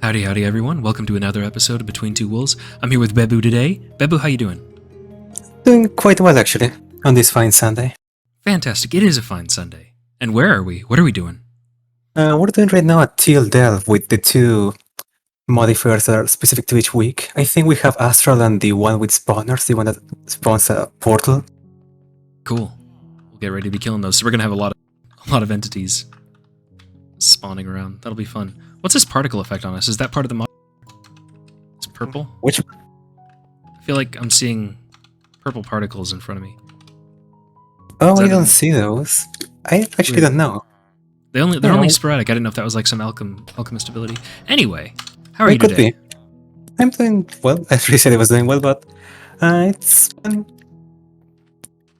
Howdy, howdy, everyone. Welcome to another episode of Between Two Wolves. I'm here with Bebu today. Bebu, how you doing? Doing quite well, actually, on this fine Sunday. Fantastic. It is a fine Sunday. And where are we? What are we doing? We're doing right now a Teal Delve with the two modifiers that are specific to each week. I think we have Astral and the one with spawners, the one that spawns a portal. Cool. We'll get ready to be killing those. So we're gonna have a lot of entities spawning around. That'll be fun. What's this particle effect on us? Is that part of the mod? It's purple? Which? I feel like I'm seeing purple particles in front of me. Oh, I don't see those. I actually don't know. They're only sporadic. I didn't know if that was like some alchemist ability. Anyway, how are you today? Could be. I'm doing well. I really said I was doing well, but it's been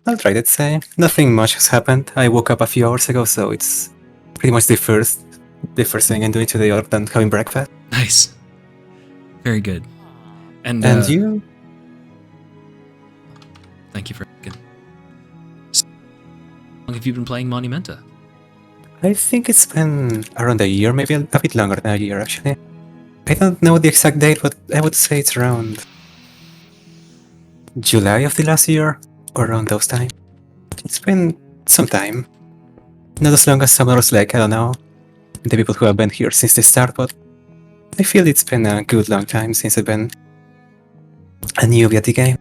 alright, I'd say. Nothing much has happened. I woke up a few hours ago, so it's pretty much the first thing I'm doing today other than having breakfast. Nice. Very good. And you? Thank you for asking. So how long have you been playing Monumenta? I think it's been around a year, maybe a bit longer than a year, actually. I don't know the exact date, but I would say it's around July of the last year, or around those times. It's been some time. Not as long as some others, like, I don't know, the people who have been here since the start, but I feel it's been a good long time since I've been a newbie at the game.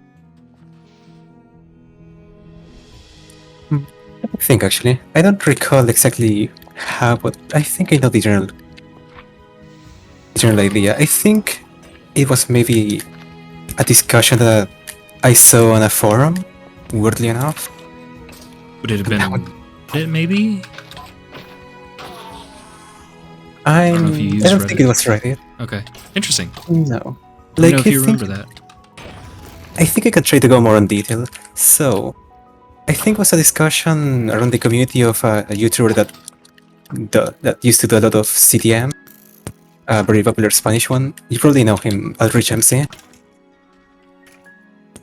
I think, actually. I don't recall exactly how, but I think I know the general idea. I think it was maybe a discussion that I saw on a forum, weirdly enough. Would it have been it maybe? I don't think it was Reddit. Okay, interesting. No. Let me know if you remember that. I think I can try to go more in detail. So, I think it was a discussion around the community of a YouTuber that used to do a lot of CTM, a very popular Spanish one. You probably know him, Aldrich MC.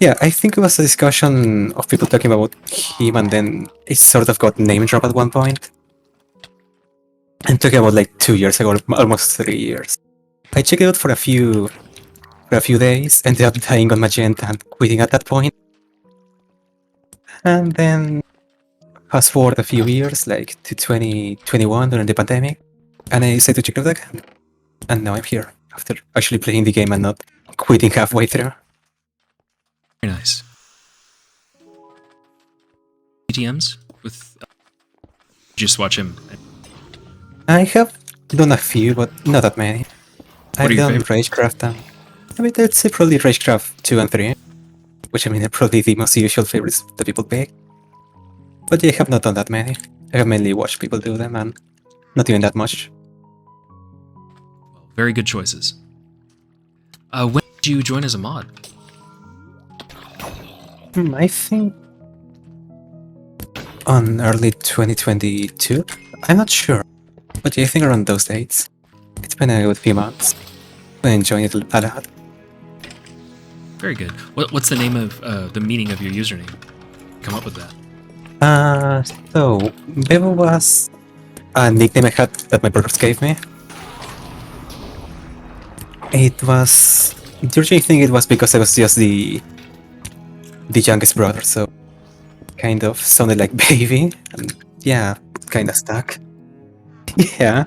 Yeah, I think it was a discussion of people talking about him, and then it sort of got name dropped at one point. I'm talking about like 2 years ago, almost 3 years. I checked it out for a few days, ended up dying on Magenta and quitting at that point. And then fast forward a few years, like to 2021 during the pandemic, and I decided to check it out again. And now I'm here, after actually playing the game and not quitting halfway through. Very nice. CTMs with just watch him. I have done a few, but not that many. I've done Ragecraft and I'd say probably Ragecraft 2 and 3, which I mean are probably the most usual favorites that people pick. But yeah, I have not done that many. I have mainly watched people do them and not even that much. Very good choices. When did you join as a mod? I think on early 2022? I'm not sure. But yeah, I think around those dates. It's been a good few months. I'm enjoying it a lot. Very good. What's the name of the meaning of your username? Come up with that. So Bebu was a nickname I had that my brothers gave me. It was the original thing. It was because I was just the youngest brother, so kind of sounded like baby, and yeah, kind of stuck. Yeah,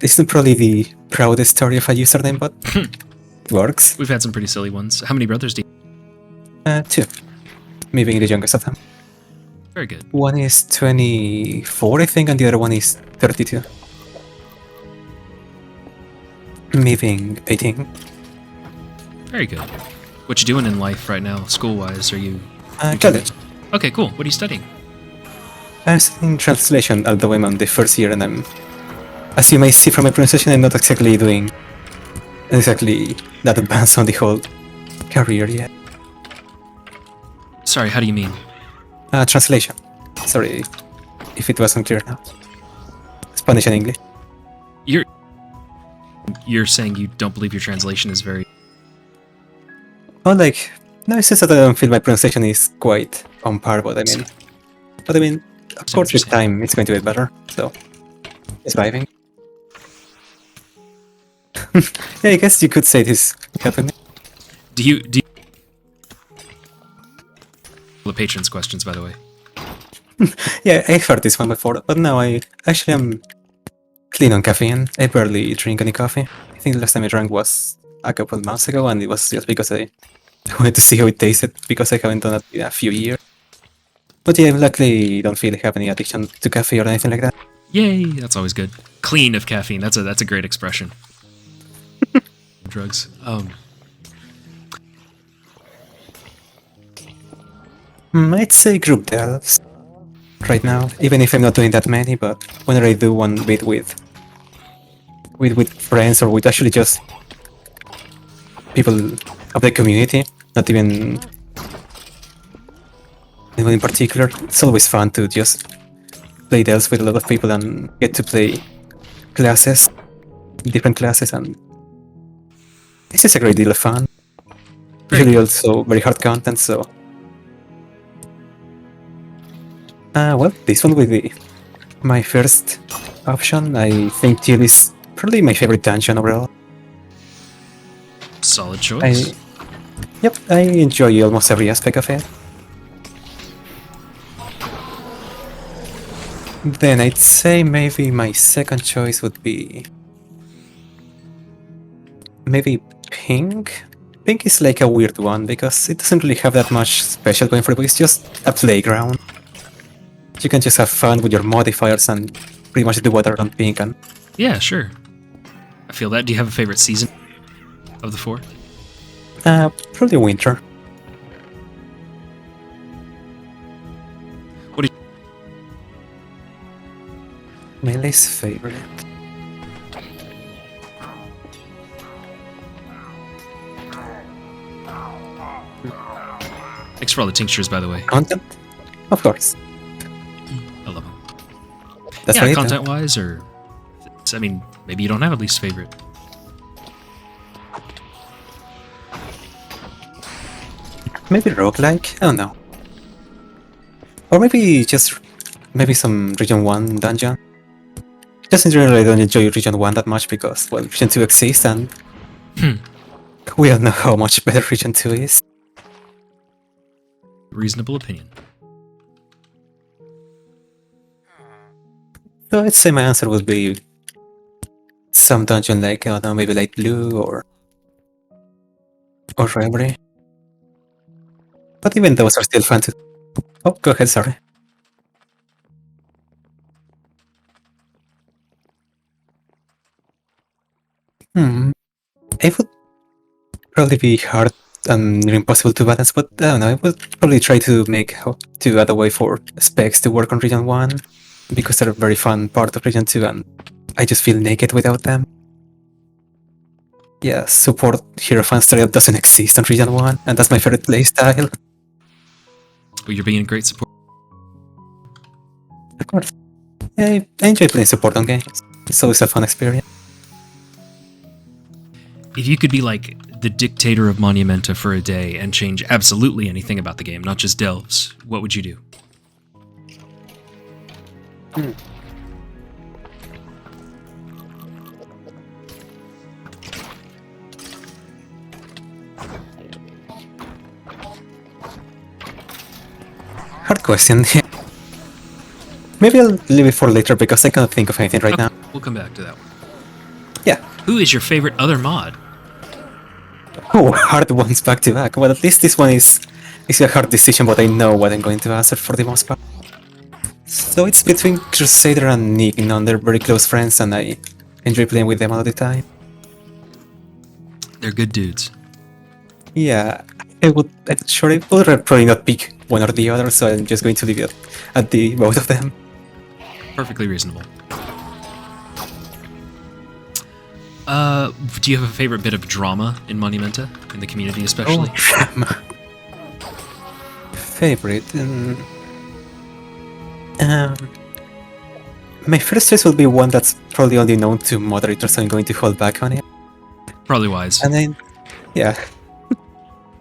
it's not probably the proudest story of a username, but it works. We've had some pretty silly ones. How many brothers do you? 2. Me being the youngest of them. Very good. One is 24, I think, and the other one is 32. Me being 18. Very good. What you doing in life right now, school-wise? Are you... College. Okay, cool. What are you studying? I'm studying translation, although I'm on the first year, and I'm... As you may see from my pronunciation, I'm not exactly that advanced on the whole career yet. Sorry, how do you mean? Translation. Sorry if it wasn't clear now. Spanish and English. You're saying you don't believe your translation is very... Oh, like... No, it's just that I don't feel my pronunciation is quite on par, but I mean, of course with time it's going to get better, so it's vibing. Yeah, I guess you could say this happened. Do you the patrons questions, by the way? Yeah, I heard this one before, but now I actually am clean on caffeine. I barely drink any coffee. I think the last time I drank was a couple of months ago, and it was just because I wanted to see how it tasted, because I haven't done it in a few years. But yeah, I luckily don't feel I have any addiction to coffee or anything like that. Yay, that's always good. Clean of caffeine. That's a great expression. Drugs. I'd say group delves right now, even if I'm not doing that many, but whenever I do one bit with friends or with actually just people of the community, not even anyone in particular, it's always fun to just play delves with a lot of people and get to play classes, different classes, and it's just a great deal of fun. Usually also very hard content, so well, this one will be my first option. I think Teal is probably my favorite dungeon overall. Solid choice. Yep, I enjoy almost every aspect of it. Then I'd say maybe my second choice would be maybe Pink. Pink is like a weird one because it doesn't really have that much special going for it, but it's just a playground. You can just have fun with your modifiers and pretty much do whatever on Pink. And yeah, sure. I feel that. Do you have a favorite season of the four? probably Winter. What do you... My least favorite. Thanks for all the tinctures, by the way. Content? Of course. I love them. That's Yeah, right. content-wise, or... I mean, maybe you don't have a least favorite. Maybe roguelike? I don't know. Or maybe just some Region 1 dungeon. Just in general, I don't enjoy Region 1 that much because, well, Region 2 exists and we all know how much better Region 2 is. Reasonable opinion. So I'd say my answer would be some dungeon like, I don't know, maybe Light Blue or Reverie. But even those are still fun to... Oh, go ahead, sorry. It would probably be hard and near impossible to balance, but I don't know, I would probably try to add a way for specs to work on Region 1, because they're a very fun part of Region 2 and I just feel naked without them. Yeah, support Hero Fan Style doesn't exist on Region 1, and that's my favorite playstyle. Well, you're being a great support. Of course. Yeah, I enjoy playing support on games. It's always a fun experience. If you could be like the dictator of Monumenta for a day and change absolutely anything about the game, not just delves, what would you do? Hard question. Maybe I'll leave it for later because I can't think of anything right now. We'll come back to that one. Yeah. Who is your favorite other mod? Oh, hard ones back to back. Well, at least this one is a hard decision, but I know what I'm going to answer for the most part. So it's between Crusader and Nick. You know, they're very close friends, and I enjoy playing with them all the time. They're good dudes. Yeah, I would probably not pick one or the other, so I'm just going to leave it at the both of them. Perfectly reasonable. Do you have a favorite bit of drama in Monumenta, in the community especially? Oh, drama. Favorite? My first choice will be one that's probably only known to moderators, so I'm going to hold back on it. Probably wise. And then, yeah.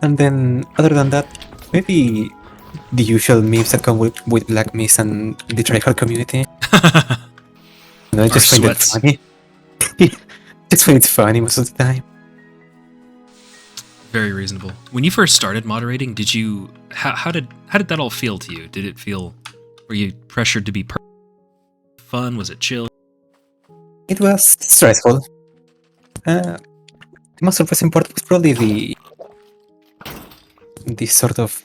And then, other than that, maybe the usual memes that come with Black Mist and the tryhard community. I just find it funny. It's when it's funny most of the time. Very reasonable. When you first started moderating, did you how did that all feel to you? Did it feel, were you pressured to be fun? Was it chill? It was stressful. The most surprising part was probably the sort of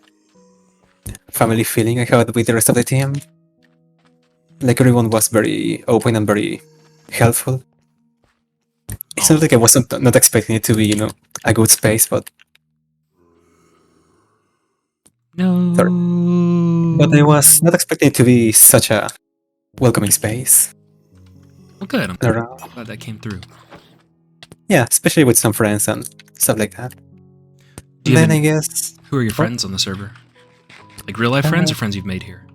family feeling I had with the rest of the team. Like everyone was very open and very helpful. It's not like I wasn't not expecting it to be, a good space, but no. sorry. But I was not expecting it to be such a welcoming space. Well, good. I'm glad that came through. Yeah, especially with some friends and stuff like that. Then I guess... Who are your friends on the server? Like real-life friends or friends you've made here?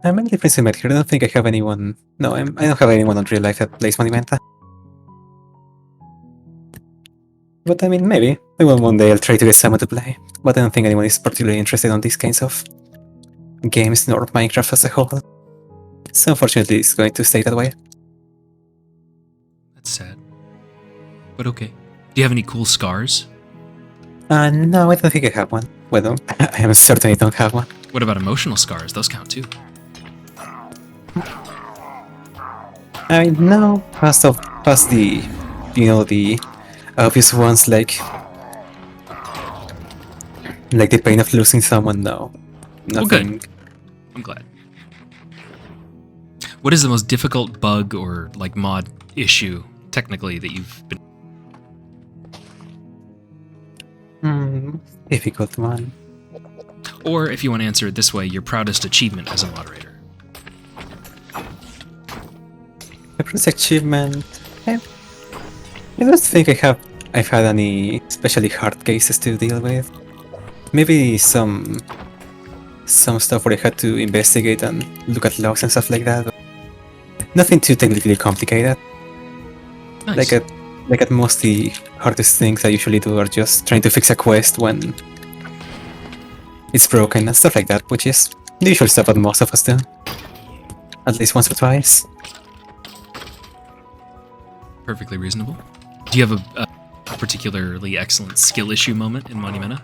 I'm mainly friends I met here. I don't think I have anyone... No, I don't have anyone on real life that plays Monumenta. But I mean, maybe. Maybe one day I'll try to get someone to play. But I don't think anyone is particularly interested in these kinds of games, nor Minecraft as a whole. So unfortunately, it's going to stay that way. That's sad. But okay. Do you have any cool scars? No, I don't think I have one. Well, I am certain I don't have one. What about emotional scars? Those count too. I mean, no. Past the, the obvious ones like the pain of losing someone. No, nothing. Well, good. I'm glad. What is the most difficult bug or like mod issue technically that you've been? Difficult one. Or if you want to answer it this way, your proudest achievement as a moderator. My first achievement. I don't think I've had any especially hard cases to deal with. Maybe some stuff where I had to investigate and look at logs and stuff like that. But nothing too technically complicated. Nice. Like at most the hardest things I usually do are just trying to fix a quest when it's broken and stuff like that, which is the usual stuff that most of us do. At least once or twice. Perfectly reasonable. Do you have a particularly excellent skill issue moment in Monumenta?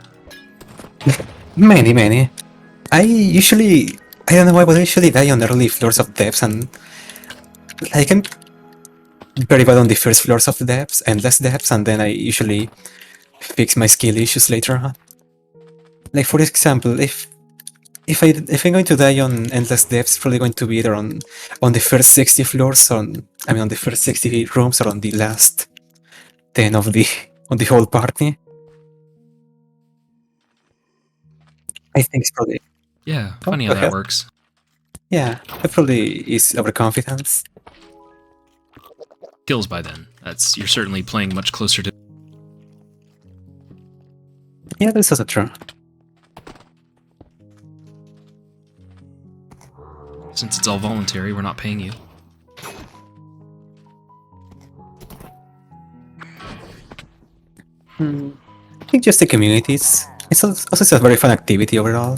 Many. I don't know why, but I usually die on early floors of depths, and like I'm very bad on the first floors of the depths, endless depths, and then I usually fix my skill issues later on. Like for example, if I'm going to die on endless depths, probably going to be either on the first 60 floors, on the first 60 rooms, or on the last 10 of the whole party. I think it's probably... Yeah, funny how that works. Yeah, it probably is overconfidence. Skills by then. You're certainly playing much closer to... Yeah, that's also true. Since it's all voluntary, we're not paying you. I think just the communities. It's also a very fun activity overall.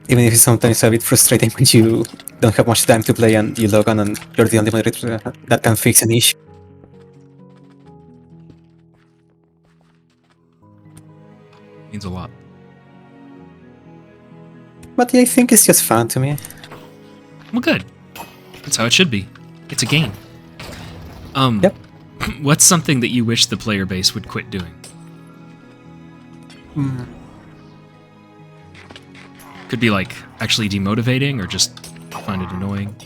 Even if it's sometimes a bit frustrating when you don't have much time to play and you log on and you're the only moderator that can fix an issue. Means a lot. But yeah, I think it's just fun to me. Well, good. That's how it should be. It's a game. Yep. What's something that you wish the player base would quit doing? Could be like actually demotivating or just find it annoying.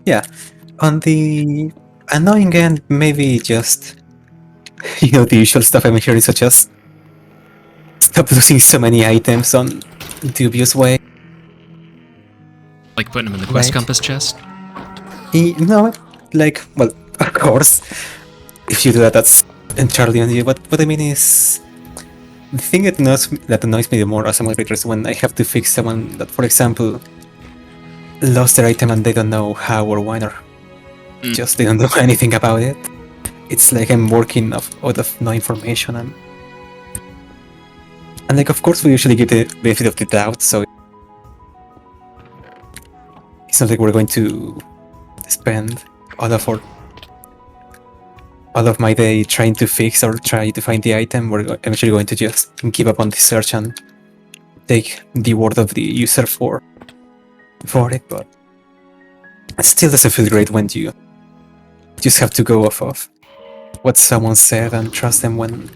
Yeah. On the annoying end, maybe just the usual stuff I'm hearing, such as stop losing so many items on dubious way. Like putting them in the quest compass chest? No, like, well, of course, if you do that, that's entirely on you. But what I mean is, the thing that annoys me the more as a moderator is when I have to fix someone that, for example, lost their item and they don't know how or when, or just they don't know anything about it. It's like I'm working out of no information, and like, of course, we usually give the benefit of the doubt, so It's not like we're going to spend all of my day trying to fix or try to find the item. We're eventually going to just give up on the search and take the word of the user for it, but it still doesn't feel great when you just have to go off of what someone said and trust them when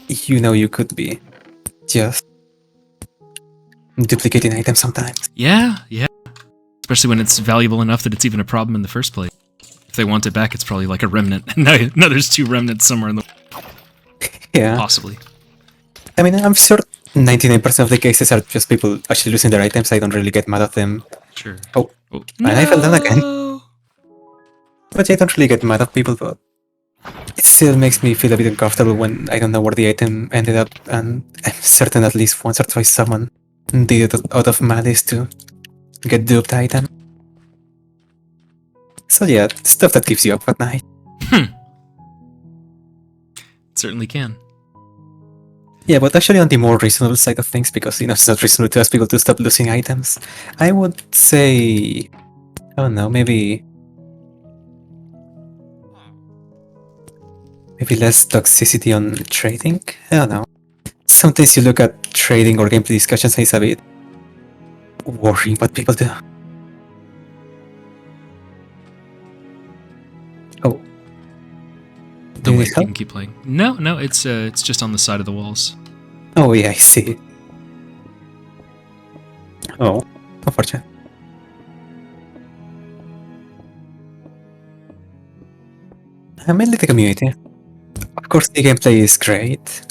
you know you could be just duplicating items sometimes. Yeah. Especially when it's valuable enough that it's even a problem in the first place. If they want it back, it's probably like a remnant. No, there's 2 remnants somewhere in the... Yeah. Possibly. I mean, I'm sure 99% of the cases are just people actually losing their items. I don't really get mad at them. Sure. Oh, No! and I fell down again. But I don't really get mad at people, but it still makes me feel a bit uncomfortable when I don't know where the item ended up, and I'm certain at least once or twice someone did it out of malice to get duped item. So yeah, stuff that keeps you up at night. It certainly can. Yeah, but actually on the more reasonable side of things, because it's not reasonable to ask people to stop losing items, I would say, I don't know, maybe less toxicity on trading? I don't know. Sometimes you look at trading or gameplay discussions and it's a bit worrying what people do. Oh. Don't worry, you can keep playing. No, it's just on the side of the walls. Oh yeah, I see. Oh, unfortunate. I mainly the community. Of course, the gameplay is great.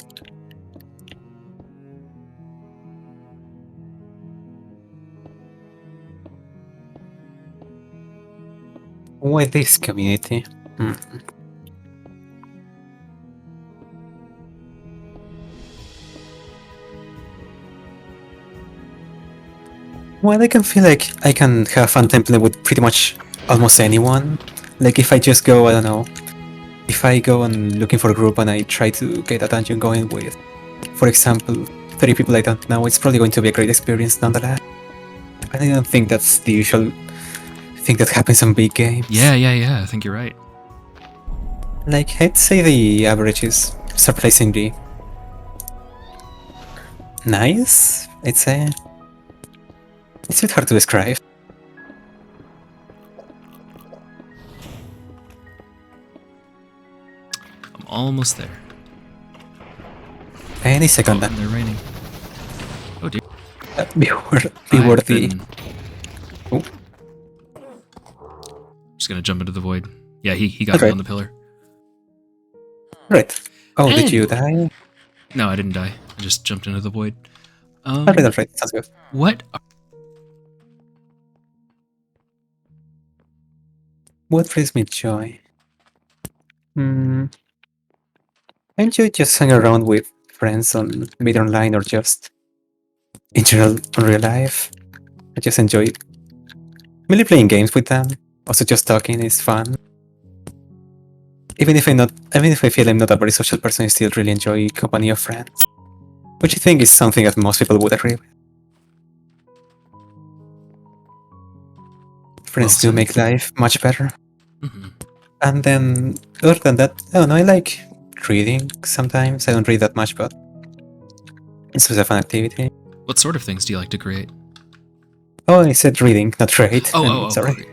Why this community? Well, I can feel like I can have fun template with pretty much almost anyone. Like if I just go, I don't know, if I go and looking for a group and I try to get a dungeon going with, for example, 30 people I don't know, it's probably going to be a great experience nonetheless. I don't think that's the usual thing that happens on big games. Yeah, I think you're right. Like, I'd say the average is surprisingly nice, I'd say. It's a bit hard to describe. I'm almost there. Any second then. They're raining. Oh dear. Be worthy. Oh. Just gonna jump into the void. Yeah, he got me on the pillar. Right. Oh, And... did you die? No, I didn't die. I just jumped into the void. Alright, sounds good. What brings me joy? I enjoy just hanging around with friends on be it online or just in general on real life. I just enjoy mainly playing games with them. Also just talking is fun. Even if I feel I'm not a very social person, I still really enjoy company of friends. Which I think is something that most people would agree with. Friends do make life much better. And then, other than that, I don't know, I like reading sometimes. I don't read that much, but it's just a fun activity. What sort of things do you like to create? Oh, I said reading, not read. Sorry. Okay.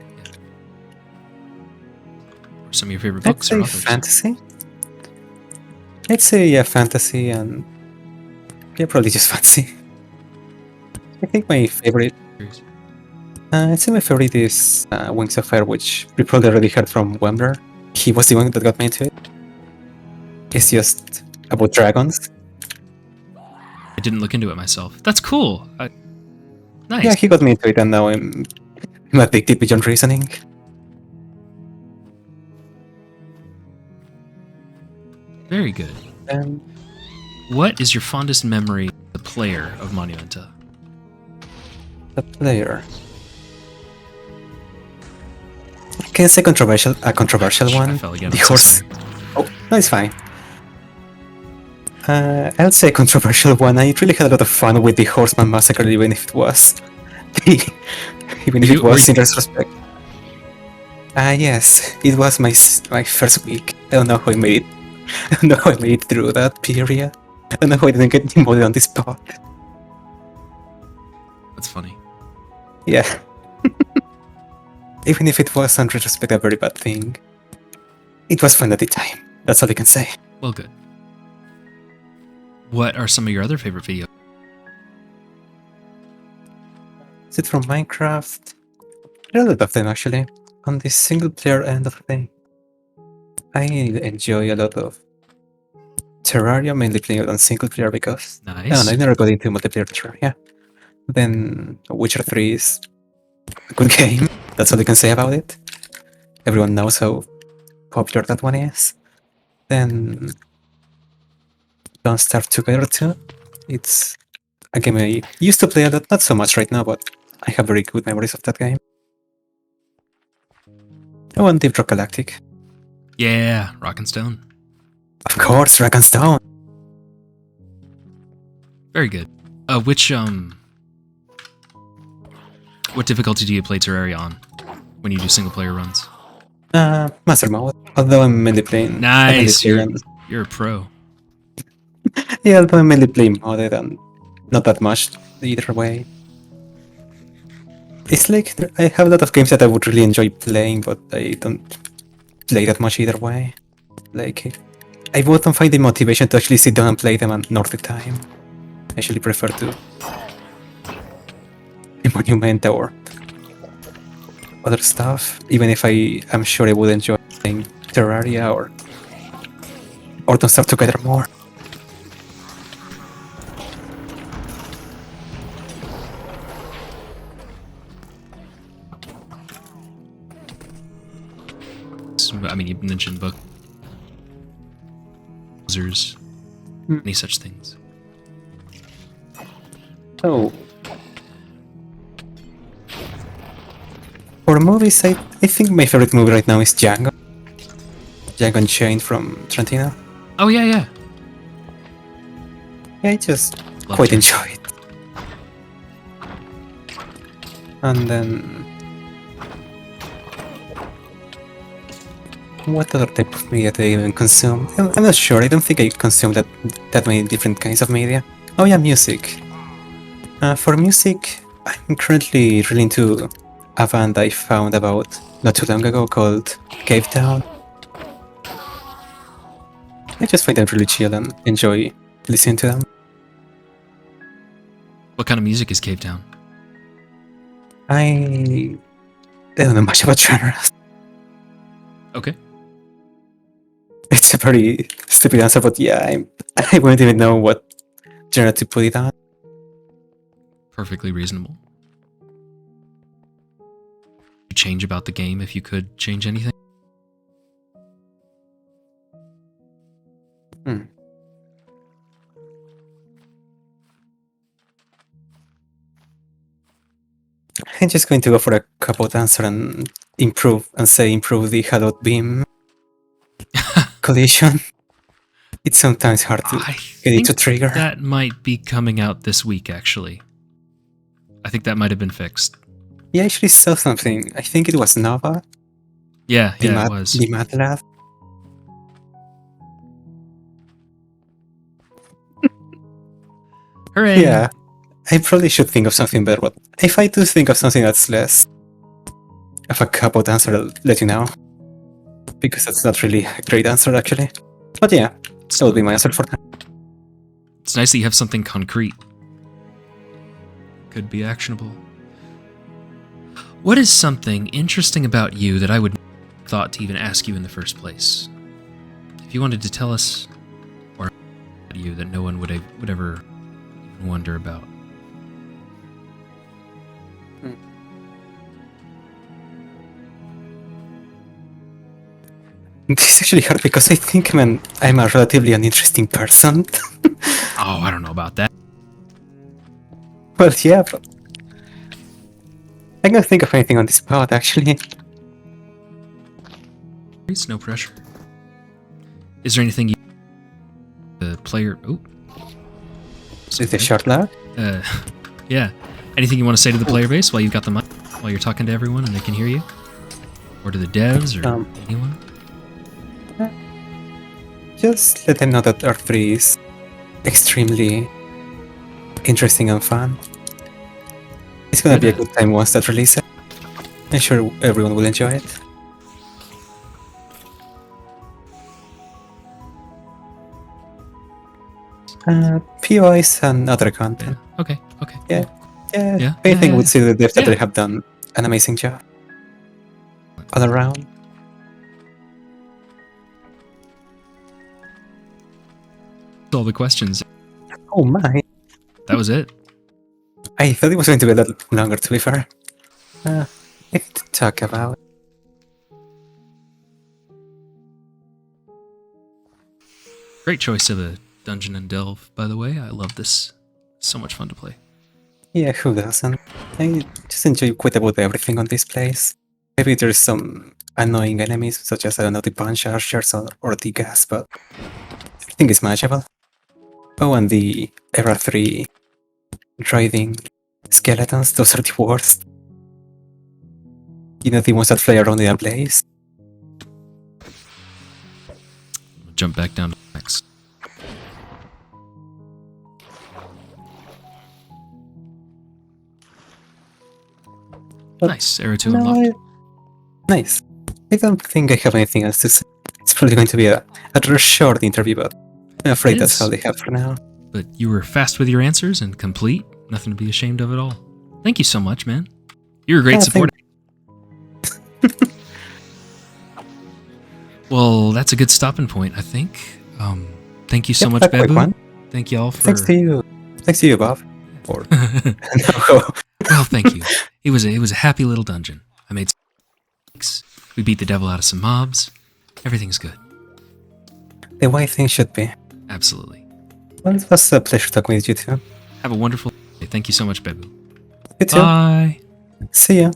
Or some of your favorite books or authors? Fantasy? I'd say, fantasy and... Yeah, probably just fantasy. I think my favorite... I'd say my favorite is Wings of Fire, which we probably already heard from Wembler. He was the one that got me into it. It's just about dragons. I didn't look into it myself. That's cool. Nice. Yeah, he got me into it, and now I'm addicted beyond reasoning. Very good. What is your fondest memory of the player of Monumenta? The player. Can I say a controversial one? I fell again. The horse. Oh, no, it's fine. I'll say a controversial one. I really had a lot of fun with the Horseman Massacre, even if it was Even if it was in retrospect. Yes, it was my first week. I don't know how I made it. I don't know how I made it through that period. I don't know how I didn't get demoted on this spot. That's funny. Yeah. Even if it was in retrospect a very bad thing, it was fun at the time. That's all I can say. Well, good. What are some of your other favorite videos? Is it from Minecraft? There are a lot of them actually. On the single player end of the thing, I enjoy a lot of Terraria, mainly playing it on single player because Nice. I never got into multiplayer Terraria. Then Witcher 3 is a good game. That's all I can say about it. Everyone knows how popular that one is. Then Don't Starve Together 2. It's a game I used to play a lot, not so much right now, but I have very good memories of that game. Oh, and Deep Rock Galactic. Yeah, Rock and Stone. Of course, Rock and Stone. Very good. What difficulty do you play Terraria on when you do single player runs? Master mode. Although I'm mainly playing. Nice. You're a pro. Yeah, although I mainly play modded and not that much either way. It's like I have a lot of games that I would really enjoy playing, but I don't play that much either way. Like, I wouldn't find the motivation to actually sit down and play them nor the time. I actually prefer to Monumenta or other stuff, even if I'm sure I would enjoy playing Terraria or Don't Starve Together more. I mean, you mentioned book users, any such things. Oh. For movies, I think my favorite movie right now is Django. Django Unchained from Tarantino. Oh, yeah. Yeah, I just Love quite Django. enjoy it. And then... what other type of media do I even consume? I'm not sure, I don't think I consume that many different kinds of media. Oh yeah, music. For music, I'm currently really into a band I found about not too long ago called Cave Town. I just find them really chill and enjoy listening to them. What kind of music is Cave Town? I don't know much about genres. Okay. It's a very stupid answer, but yeah, I wouldn't even know what genre to put it on. Perfectly reasonable. You change about the game if you could change anything? I'm just going to go for a couple answer and improve the Hadot Beam collision. It's sometimes hard to get it to trigger. That might be coming out this week, actually. I think that might have been fixed. Yeah, I actually saw something. I think it was Nova. Yeah, it was. The Mad Lab. Hooray! Yeah, I probably should think of something better, but if I do think of something that's less of a couple answer, I'll let you know. Because that's not really a great answer, actually. But yeah, that will be my answer for that. It's nice that you have something concrete. Could be actionable. What is something interesting about you that I would have thought to even ask you in the first place? If you wanted to tell us, or about you that no one would ever even wonder about. This is actually hard because I think I'm a relatively uninteresting person. Oh, I don't know about that. Well, yeah, but I can't think of anything on the spot, actually. It's no pressure. Is there anything the player... Oh. Is the short lag? Yeah. Anything you want to say to the player base while you've got the mic? while you're talking to everyone and they can hear you? Or to the devs or anyone? Just let them know that Earth 3 is extremely interesting and fun. It's gonna be a good time once that releases. I'm sure everyone will enjoy it. POIs and other content. Okay. Yeah. Cool. Yeah. I think we'd see the devs that they have done an amazing job all around. All the questions. Oh my. That was it. I thought it was going to be a lot longer, to be fair. I need to talk about. Great choice of the Dungeon and Delve, by the way. I love this. So much fun to play. Yeah, who doesn't? I just enjoy quite about everything on this place. Maybe there's some annoying enemies, such as, I don't know, the punch archers or the gas, but everything is manageable. Oh, and the Era 3 driving skeletons, those are the worst. You know, the ones that fly around in a blaze. Jump back down to Max. Nice. Era 2 unlocked. Nice. I don't think I have anything else to say. It's probably going to be a rather short interview, but I'm afraid that's all they have for now. But you were fast with your answers and complete. Nothing to be ashamed of at all. Thank you so much, man. You're a great supporter. Well, that's a good stopping point, I think. Thank you so much, Bebu. Thank you all for... Thanks to you. Thanks to you, Bob. Or... Well, thank you. It was a happy little dungeon. I made some... We beat the devil out of some mobs. Everything's good. The way things should be. Absolutely. Well, it was a pleasure talking with you too. Have a wonderful day. Thank you so much, Bebu. You too. Bye. See ya.